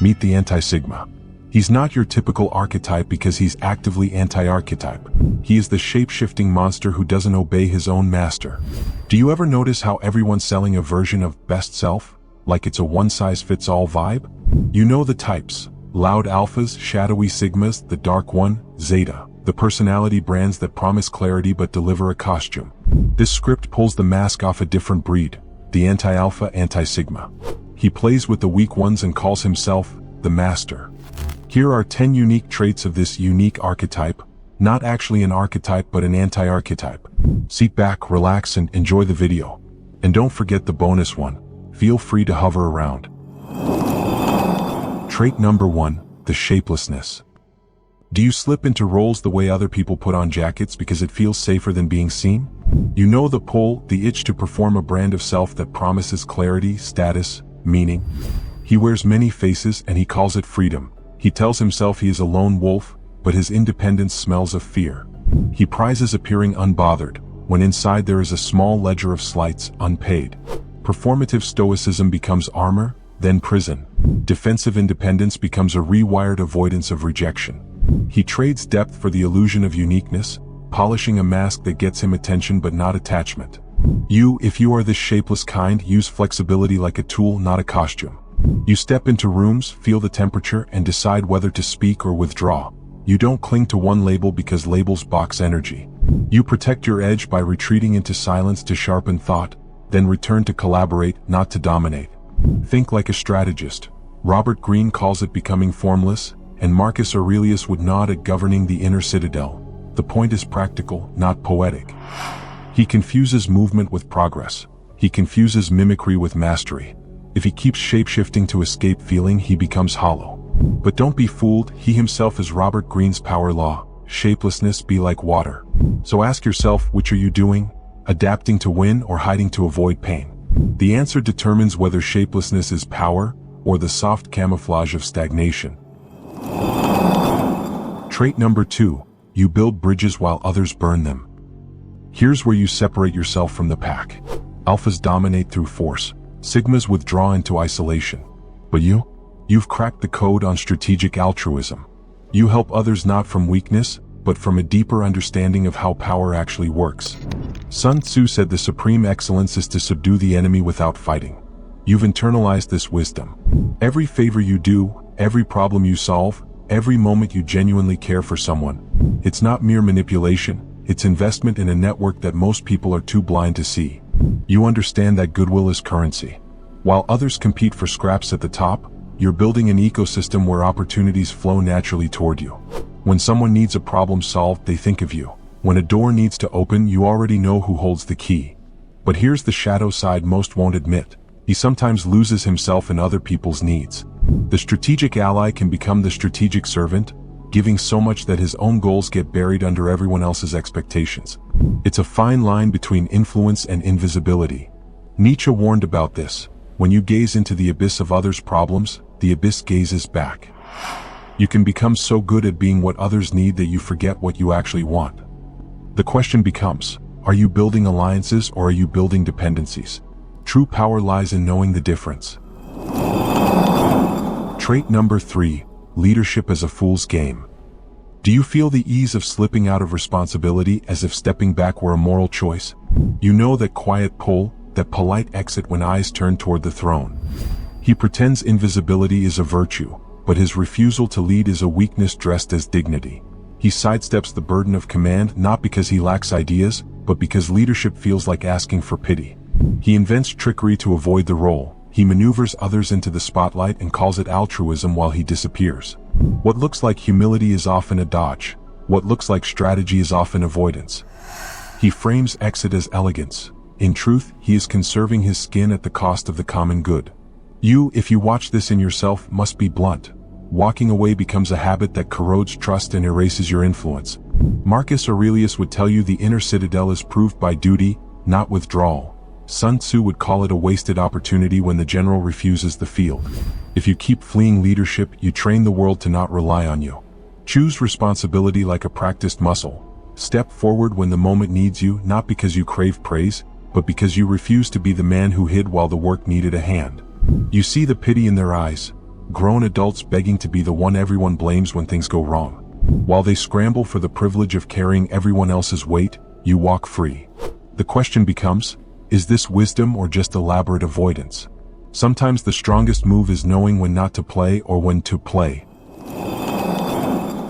Meet the anti-sigma. He's not your typical archetype because he's actively anti-archetype. He is the shape-shifting monster who doesn't obey his own master. Do you ever notice how everyone's selling a version of best self? Like it's a one-size-fits-all vibe? You know the types. Loud alphas, shadowy sigmas, the dark one, zeta. The personality brands that promise clarity but deliver a costume. This script pulls the mask off a different breed, the anti-alpha, anti-sigma. He plays with the weak ones and calls himself the master. Here are 10 unique traits of this unique archetype, not actually an archetype but an anti-archetype. Sit back, relax and enjoy the video. And don't forget the bonus one. Feel free to hover around. Trait number 1, the shapelessness. Do you slip into roles the way other people put on jackets because it feels safer than being seen? You know the pull, the itch to perform a brand of self that promises clarity, status, meaning. He wears many faces and he calls it freedom. He tells himself he is a lone wolf, but his independence smells of fear. He prizes appearing unbothered, when inside there is a small ledger of slights, unpaid. Performative stoicism becomes armor, then prison. Defensive independence becomes a rewired avoidance of rejection. He trades depth for the illusion of uniqueness, polishing a mask that gets him attention but not attachment. You, if you are this shapeless kind, use flexibility like a tool, not a costume. You step into rooms, feel the temperature, and decide whether to speak or withdraw. You don't cling to one label because labels box energy. You protect your edge by retreating into silence to sharpen thought, then return to collaborate, not to dominate. Think like a strategist. Robert Greene calls it becoming formless, and Marcus Aurelius would nod at governing the inner citadel. The point is practical, not poetic. He confuses movement with progress. He confuses mimicry with mastery. If he keeps shape-shifting to escape feeling, he becomes hollow. But don't be fooled, he himself is Robert Greene's power law. Shapelessness be like water. So ask yourself, which are you doing? Adapting to win or hiding to avoid pain? The answer determines whether shapelessness is power or the soft camouflage of stagnation. Trait number 2, you build bridges while others burn them. Here's where you separate yourself from the pack. Alphas dominate through force. Sigmas withdraw into isolation. But you've cracked the code on strategic altruism. You help others not from weakness, but from a deeper understanding of how power actually works. Sun Tzu said the supreme excellence is to subdue the enemy without fighting. You've internalized this wisdom. Every favor you do, every problem you solve, every moment you genuinely care for someone, it's not mere manipulation, it's investment in a network that most people are too blind to see. You understand that goodwill is currency. While others compete for scraps at the top, you're building an ecosystem where opportunities flow naturally toward you. When someone needs a problem solved, they think of you. When a door needs to open, you already know who holds the key. But here's the shadow side most won't admit. He sometimes loses himself in other people's needs. The strategic ally can become the strategic servant, giving so much that his own goals get buried under everyone else's expectations. It's a fine line between influence and invisibility. Nietzsche warned about this. When you gaze into the abyss of others' problems, the abyss gazes back. You can become so good at being what others need that you forget what you actually want. The question becomes, are you building alliances or are you building dependencies? True power lies in knowing the difference. Trait number 3, leadership as a fool's game. Do you feel the ease of slipping out of responsibility as if stepping back were a moral choice? You know that quiet pull, that polite exit when eyes turn toward the throne. He pretends invisibility is a virtue, but his refusal to lead is a weakness dressed as dignity. He sidesteps the burden of command not because he lacks ideas, but because leadership feels like asking for pity. He invents trickery to avoid the role. He maneuvers others into the spotlight and calls it altruism while he disappears. What looks like humility is often a dodge. What looks like strategy is often avoidance. He frames exit as elegance. In truth, he is conserving his skin at the cost of the common good. You, if you watch this in yourself, must be blunt. Walking away becomes a habit that corrodes trust and erases your influence. Marcus Aurelius would tell you the inner citadel is proved by duty, not withdrawal. Sun Tzu would call it a wasted opportunity when the general refuses the field. If you keep fleeing leadership, you train the world to not rely on you. Choose responsibility like a practiced muscle. Step forward when the moment needs you, not because you crave praise, but because you refuse to be the man who hid while the work needed a hand. You see the pity in their eyes. grown adults begging to be the one everyone blames when things go wrong. While they scramble for the privilege of carrying everyone else's weight, you walk free. The question becomes, is this wisdom or just elaborate avoidance? Sometimes the strongest move is knowing when not to play or when to play.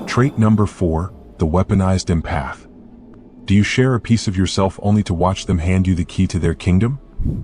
Trait number 4, the weaponized empath. Do you share a piece of yourself only to watch them hand you the key to their kingdom?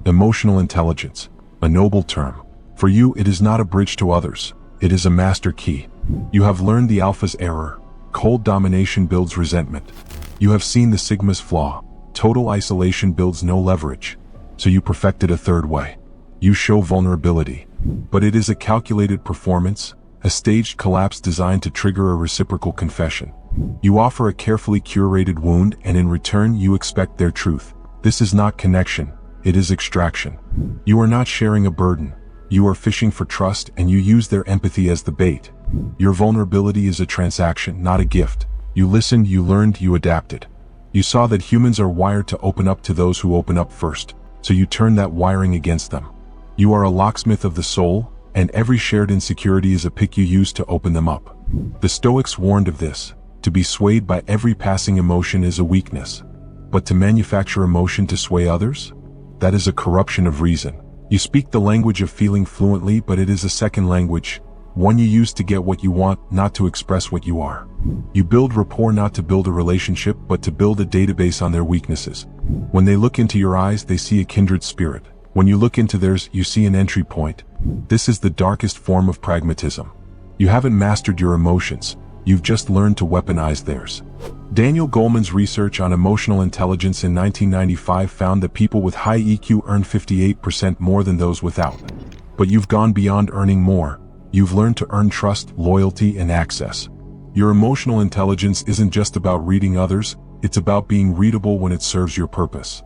Emotional intelligence, a noble term. For you, it is not a bridge to others. It is a master key. You have learned the alpha's error. Cold domination builds resentment. You have seen the sigma's flaw. Total isolation builds no leverage. So you perfected a third way. You show vulnerability. But it is a calculated performance, a staged collapse designed to trigger a reciprocal confession. You offer a carefully curated wound, and in return you expect their truth. This is not connection. It is extraction. You are not sharing a burden. You are fishing for trust, and you use their empathy as the bait. Your vulnerability is a transaction, not a gift. You listened, you learned, you adapted. You saw that humans are wired to open up to those who open up first, so you turn that wiring against them. You are a locksmith of the soul, and every shared insecurity is a pick you use to open them up. The Stoics warned of this. To be swayed by every passing emotion is a weakness. But to manufacture emotion to sway others? That is a corruption of reason. You speak the language of feeling fluently, but it is a second language, one you use to get what you want, not to express what you are. You build rapport not to build a relationship, but to build a database on their weaknesses. When they look into your eyes, they see a kindred spirit. When you look into theirs, you see an entry point. This is the darkest form of pragmatism. You haven't mastered your emotions. You've just learned to weaponize theirs. Daniel Goleman's research on emotional intelligence in 1995 found that people with high EQ earn 58% more than those without. But you've gone beyond earning more. You've learned to earn trust, loyalty, and access. Your emotional intelligence isn't just about reading others, it's about being readable when it serves your purpose.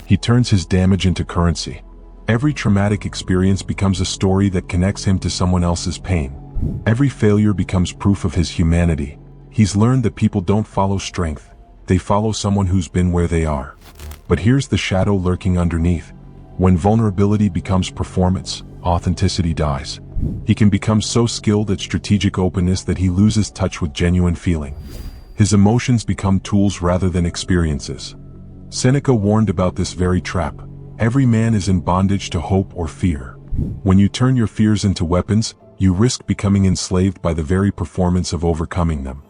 He turns his damage into currency. Every traumatic experience becomes a story that connects him to someone else's pain. Every failure becomes proof of his humanity. He's learned that people don't follow strength. They follow someone who's been where they are. But here's the shadow lurking underneath. When vulnerability becomes performance, authenticity dies. He can become so skilled at strategic openness that he loses touch with genuine feeling. His emotions become tools rather than experiences. Seneca warned about this very trap. Every man is in bondage to hope or fear. When you turn your fears into weapons, you risk becoming enslaved by the very performance of overcoming them.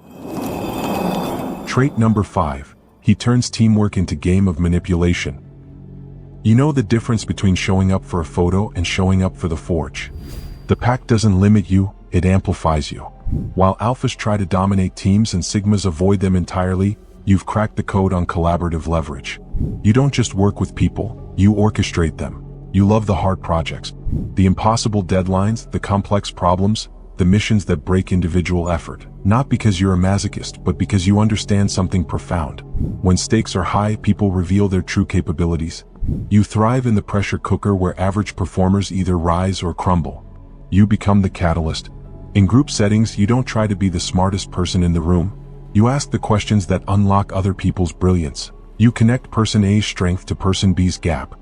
Trait number 5. He turns teamwork into game of manipulation. You know the difference between showing up for a photo and showing up for the forge. The pack doesn't limit you, it amplifies you. While alphas try to dominate teams and sigmas avoid them entirely, you've cracked the code on collaborative leverage. You don't just work with people, you orchestrate them. You love the hard projects, the impossible deadlines, the complex problems, the missions that break individual effort. Not because you're a masochist, but because you understand something profound. When stakes are high, people reveal their true capabilities. You thrive in the pressure cooker where average performers either rise or crumble. You become the catalyst. In group settings, you don't try to be the smartest person in the room. You ask the questions that unlock other people's brilliance. You connect person A's strength to person B's gap.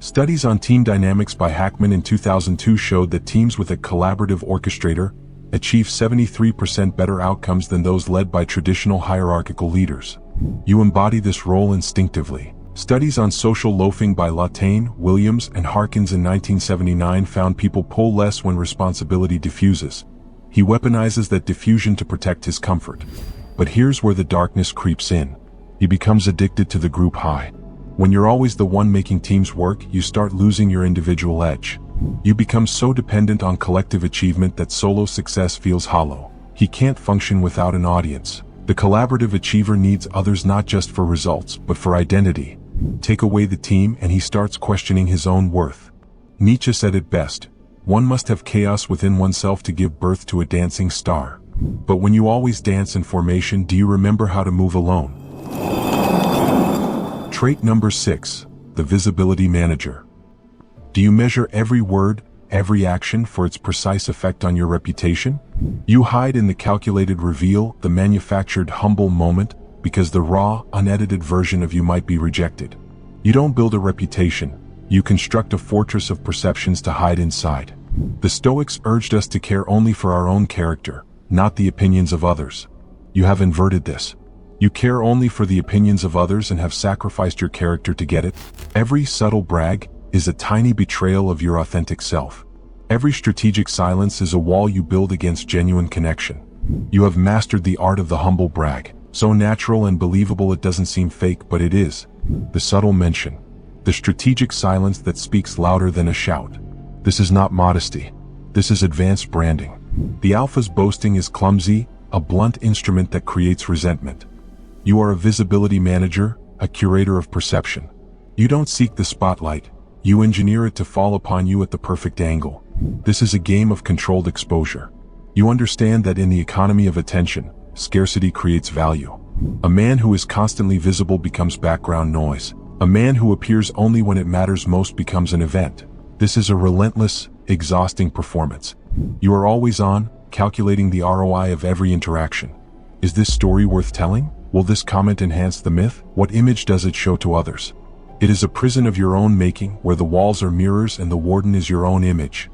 Studies on team dynamics by Hackman in 2002 showed that teams with a collaborative orchestrator achieve 73% better outcomes than those led by traditional hierarchical leaders. You embody this role instinctively. Studies on social loafing by Latane, Williams, and Harkins in 1979 found people pull less when responsibility diffuses. He weaponizes that diffusion to protect his comfort. But here's where the darkness creeps in. He becomes addicted to the group high. When you're always the one making teams work, you start losing your individual edge. You become so dependent on collective achievement that solo success feels hollow. He can't function without an audience. The collaborative achiever needs others not just for results, but for identity. Take away the team and he starts questioning his own worth. Nietzsche said it best, one must have chaos within oneself to give birth to a dancing star. But when you always dance in formation, do you remember how to move alone? Trait number 6, the visibility manager. Do you measure every word, every action for its precise effect on your reputation? You hide in the calculated reveal, the manufactured humble moment, because the raw, unedited version of you might be rejected. You don't build a reputation, you construct a fortress of perceptions to hide inside. The Stoics urged us to care only for our own character, not the opinions of others. You have inverted this. You care only for the opinions of others and have sacrificed your character to get it. Every subtle brag is a tiny betrayal of your authentic self. Every strategic silence is a wall you build against genuine connection. You have mastered the art of the humble brag, so natural and believable it doesn't seem fake, but it is. The subtle mention. The strategic silence that speaks louder than a shout. This is not modesty. This is advanced branding. The alpha's boasting is clumsy, a blunt instrument that creates resentment. You are a visibility manager, a curator of perception. You don't seek the spotlight, you engineer it to fall upon you at the perfect angle. This is a game of controlled exposure. You understand that in the economy of attention, scarcity creates value. A man who is constantly visible becomes background noise. A man who appears only when it matters most becomes an event. This is a relentless, exhausting performance. You are always on, calculating the ROI of every interaction. Is this story worth telling? Will this comment enhance the myth? What image does it show to others? It is a prison of your own making, where the walls are mirrors and the warden is your own image.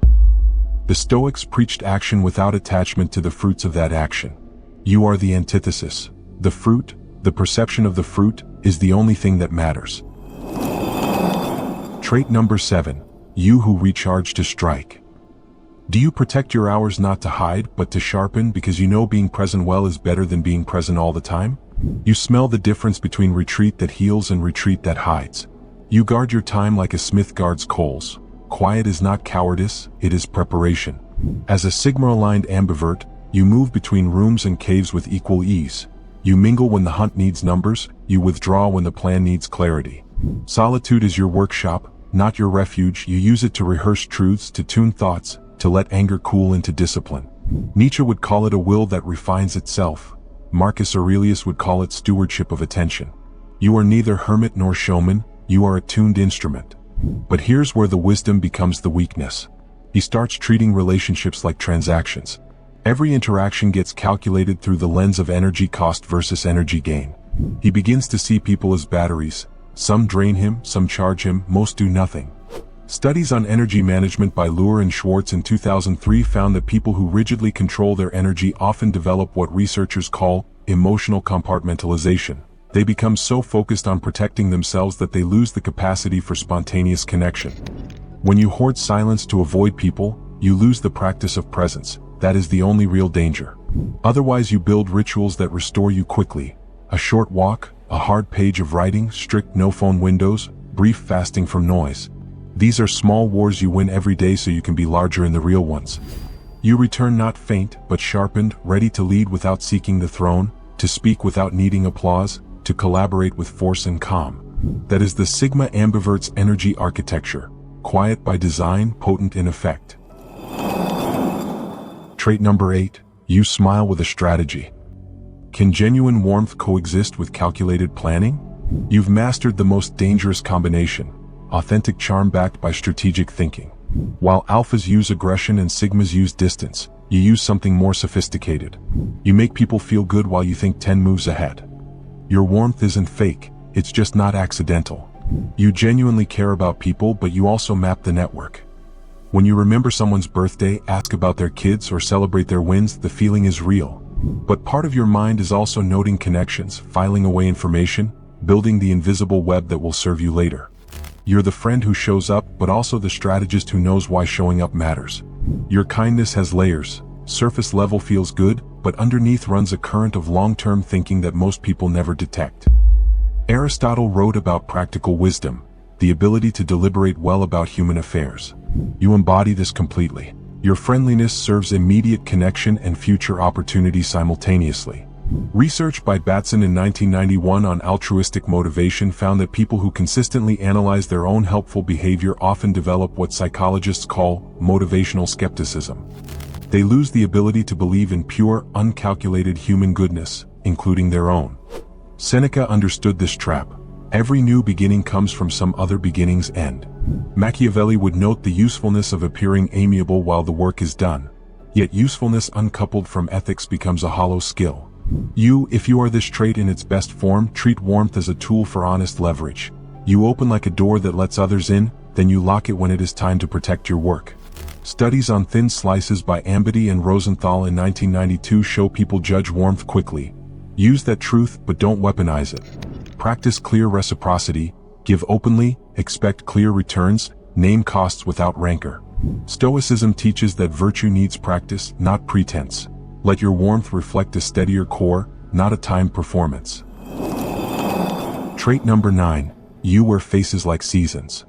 The Stoics preached action without attachment to the fruits of that action. You are the antithesis. The fruit, the perception of the fruit, is the only thing that matters. Trait number 7. You who recharge to strike. Do you protect your hours not to hide, but to sharpen, because you know being present well is better than being present all the time? You smell the difference between retreat that heals and retreat that hides. You guard your time like a smith guards coals. Quiet is not cowardice, it is preparation. As a sigma-aligned ambivert, you move between rooms and caves with equal ease. You mingle when the hunt needs numbers, you withdraw when the plan needs clarity. Solitude is your workshop, not your refuge. You use it to rehearse truths, to tune thoughts, to let anger cool into discipline. Nietzsche would call it a will that refines itself. Marcus Aurelius would call it stewardship of attention. You are neither hermit nor showman, you are a tuned instrument. But here's where the wisdom becomes the weakness. He starts treating relationships like transactions. Every interaction gets calculated through the lens of energy cost versus energy gain. He begins to see people as batteries. Some drain him, some charge him, most do nothing. Studies on energy management by Luhr and Schwartz in 2003 found that people who rigidly control their energy often develop what researchers call emotional compartmentalization. They become so focused on protecting themselves that they lose the capacity for spontaneous connection. When you hoard silence to avoid people, you lose the practice of presence. That is the only real danger. Otherwise, you build rituals that restore you quickly. A short walk, a hard page of writing, strict no-phone windows, brief fasting from noise. These are small wars you win every day so you can be larger in the real ones. You return not faint, but sharpened, ready to lead without seeking the throne, to speak without needing applause, to collaborate with force and calm. That is the Sigma Ambivert's energy architecture. Quiet by design, potent in effect. Trait number 8. You smile with a strategy. Can genuine warmth coexist with calculated planning? You've mastered the most dangerous combination. Authentic charm backed by strategic thinking. While alphas use aggression and sigmas use distance, you use something more sophisticated. You make people feel good while you think 10 moves ahead. Your warmth isn't fake, it's just not accidental. You genuinely care about people, but you also map the network. When you remember someone's birthday, ask about their kids, or celebrate their wins, the feeling is real. But part of your mind is also noting connections, filing away information, building the invisible web that will serve you later. You're the friend who shows up, but also the strategist who knows why showing up matters. Your kindness has layers. Surface level feels good, but underneath runs a current of long-term thinking that most people never detect. Aristotle wrote about practical wisdom, the ability to deliberate well about human affairs. You embody this completely. Your friendliness serves immediate connection and future opportunity simultaneously. Research by Batson in 1991 on altruistic motivation found that people who consistently analyze their own helpful behavior often develop what psychologists call motivational skepticism. They lose the ability to believe in pure, uncalculated human goodness, including their own. Seneca understood this trap. Every new beginning comes from some other beginning's end. Machiavelli would note the usefulness of appearing amiable while the work is done. Yet usefulness uncoupled from ethics becomes a hollow skill. You, if you are this trait in its best form, treat warmth as a tool for honest leverage. You open like a door that lets others in, then you lock it when it is time to protect your work. Studies on thin slices by Ambity and Rosenthal in 1992 show people judge warmth quickly. Use that truth, but don't weaponize it. Practice clear reciprocity, give openly, expect clear returns, name costs without rancor. Stoicism teaches that virtue needs practice, not pretense. Let your warmth reflect a steadier core, not a timed performance. Trait number 9. You wear faces like seasons.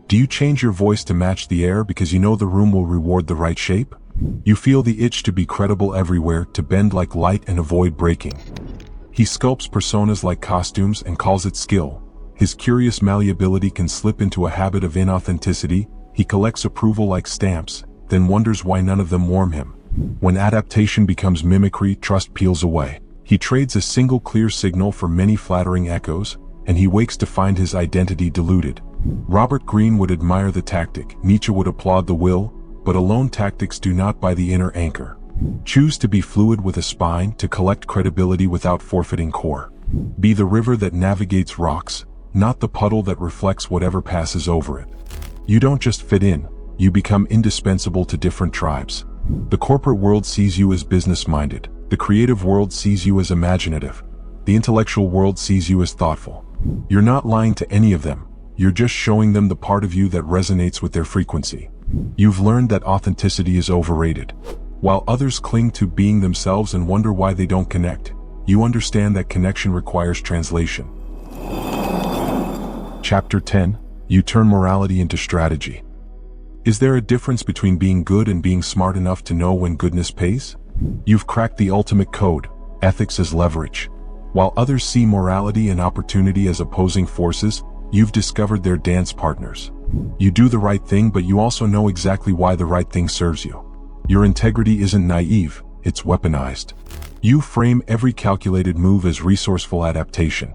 Do you change your voice to match the air because you know the room will reward the right shape? You feel the itch to be credible everywhere, to bend like light and avoid breaking. He sculpts personas like costumes and calls it skill. His curious malleability can slip into a habit of inauthenticity. He collects approval like stamps, then wonders why none of them warm him. When adaptation becomes mimicry, trust peels away. He trades a single clear signal for many flattering echoes, and he wakes to find his identity diluted. Robert Greene would admire the tactic, Nietzsche would applaud the will, but alone tactics do not buy the inner anchor. Choose to be fluid with a spine, to collect credibility without forfeiting core. Be the river that navigates rocks, not the puddle that reflects whatever passes over it. You don't just fit in, you become indispensable to different tribes. The corporate world sees you as business-minded. The creative world sees you as imaginative. The intellectual world sees you as thoughtful. You're not lying to any of them. You're just showing them the part of you that resonates with their frequency. You've learned that authenticity is overrated. While others cling to being themselves and wonder why they don't connect, you understand that connection requires translation. Chapter 10. You turn morality into strategy. Is there a difference between being good and being smart enough to know when goodness pays? You've cracked the ultimate code, ethics as leverage. While others see morality and opportunity as opposing forces, you've discovered their dance partners. You do the right thing, but you also know exactly why the right thing serves you. Your integrity isn't naive, it's weaponized. You frame every calculated move as resourceful adaptation.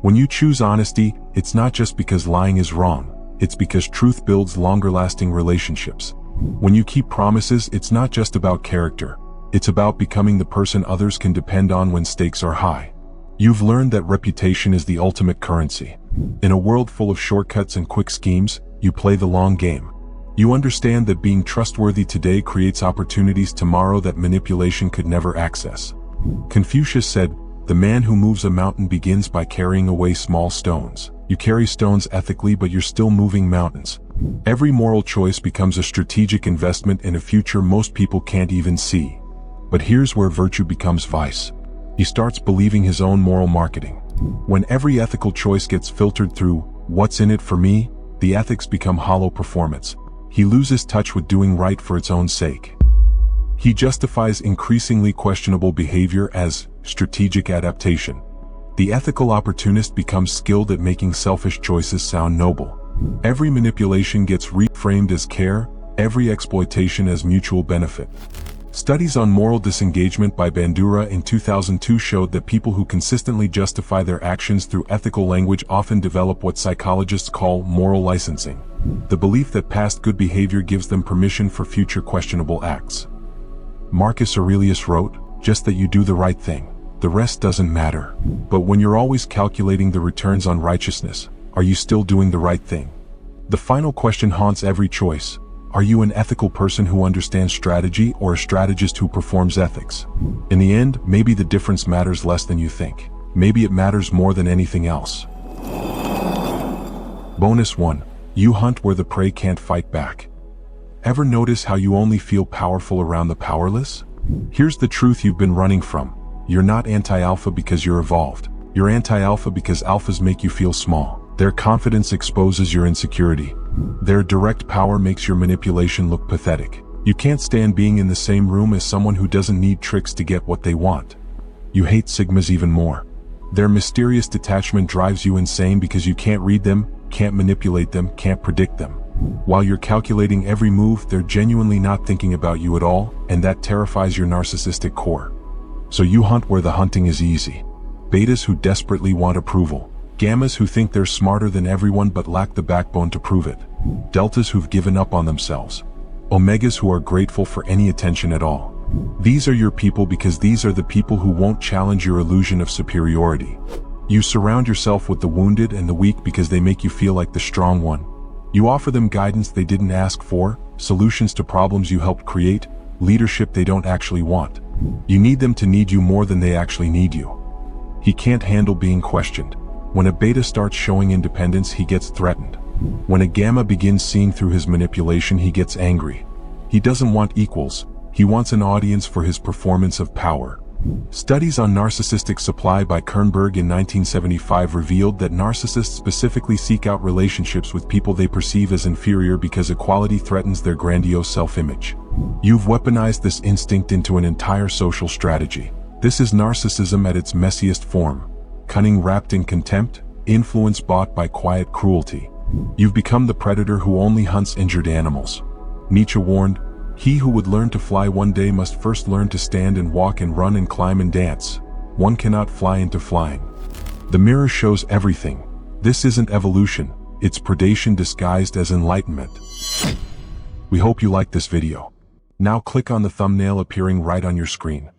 When you choose honesty, it's not just because lying is wrong, it's because truth builds longer-lasting relationships. When you keep promises, it's not just about character, it's about becoming the person others can depend on when stakes are high. You've learned that reputation is the ultimate currency. In a world full of shortcuts and quick schemes, you play the long game. You understand that being trustworthy today creates opportunities tomorrow that manipulation could never access. Confucius said, "The man who moves a mountain begins by carrying away small stones." You carry stones ethically, but you're still moving mountains. Every moral choice becomes a strategic investment in a future most people can't even see. But here's where virtue becomes vice. He starts believing his own moral marketing. When every ethical choice gets filtered through, "What's in it for me?" the ethics become hollow performance. He loses touch with doing right for its own sake. He justifies increasingly questionable behavior as strategic adaptation. The ethical opportunist becomes skilled at making selfish choices sound noble. Every manipulation gets reframed as care, every exploitation as mutual benefit. Studies on moral disengagement by Bandura in 2002 showed that people who consistently justify their actions through ethical language often develop what psychologists call moral licensing, the belief that past good behavior gives them permission for future questionable acts. Marcus Aurelius wrote, "Just that you do the right thing. The rest doesn't matter." But when you're always calculating the returns on righteousness, are you still doing the right thing? The final question haunts every choice. Are you an ethical person who understands strategy or a strategist who performs ethics? In the end, maybe the difference matters less than you think. Maybe it matters more than anything else. Bonus 1. You hunt where the prey can't fight back. Ever notice how you only feel powerful around the powerless? Here's the truth you've been running from. You're not anti-alpha because you're evolved. You're anti-alpha because alphas make you feel small. Their confidence exposes your insecurity. Their direct power makes your manipulation look pathetic. You can't stand being in the same room as someone who doesn't need tricks to get what they want. You hate sigmas even more. Their mysterious detachment drives you insane because you can't read them, can't manipulate them, can't predict them. While you're calculating every move, they're genuinely not thinking about you at all, and that terrifies your narcissistic core. So you hunt where the hunting is easy. Betas who desperately want approval. Gammas who think they're smarter than everyone but lack the backbone to prove it. Deltas who've given up on themselves. Omegas who are grateful for any attention at all. These are your people because these are the people who won't challenge your illusion of superiority. You surround yourself with the wounded and the weak because they make you feel like the strong one. You offer them guidance they didn't ask for, solutions to problems you helped create, leadership they don't actually want. You need them to need you more than they actually need you. He can't handle being questioned. When a beta starts showing independence, he gets threatened. When a gamma begins seeing through his manipulation, he gets angry. He doesn't want equals, he wants an audience for his performance of power. Studies on narcissistic supply by Kernberg in 1975 revealed that narcissists specifically seek out relationships with people they perceive as inferior because equality threatens their grandiose self-image. You've weaponized this instinct into an entire social strategy. This is narcissism at its messiest form. Cunning wrapped in contempt, influence bought by quiet cruelty. You've become the predator who only hunts injured animals. Nietzsche warned, "He who would learn to fly one day must first learn to stand and walk and run and climb and dance. One cannot fly into flying." The mirror shows everything. This isn't evolution, it's predation disguised as enlightenment. We hope you liked this video. Now click on the thumbnail appearing right on your screen.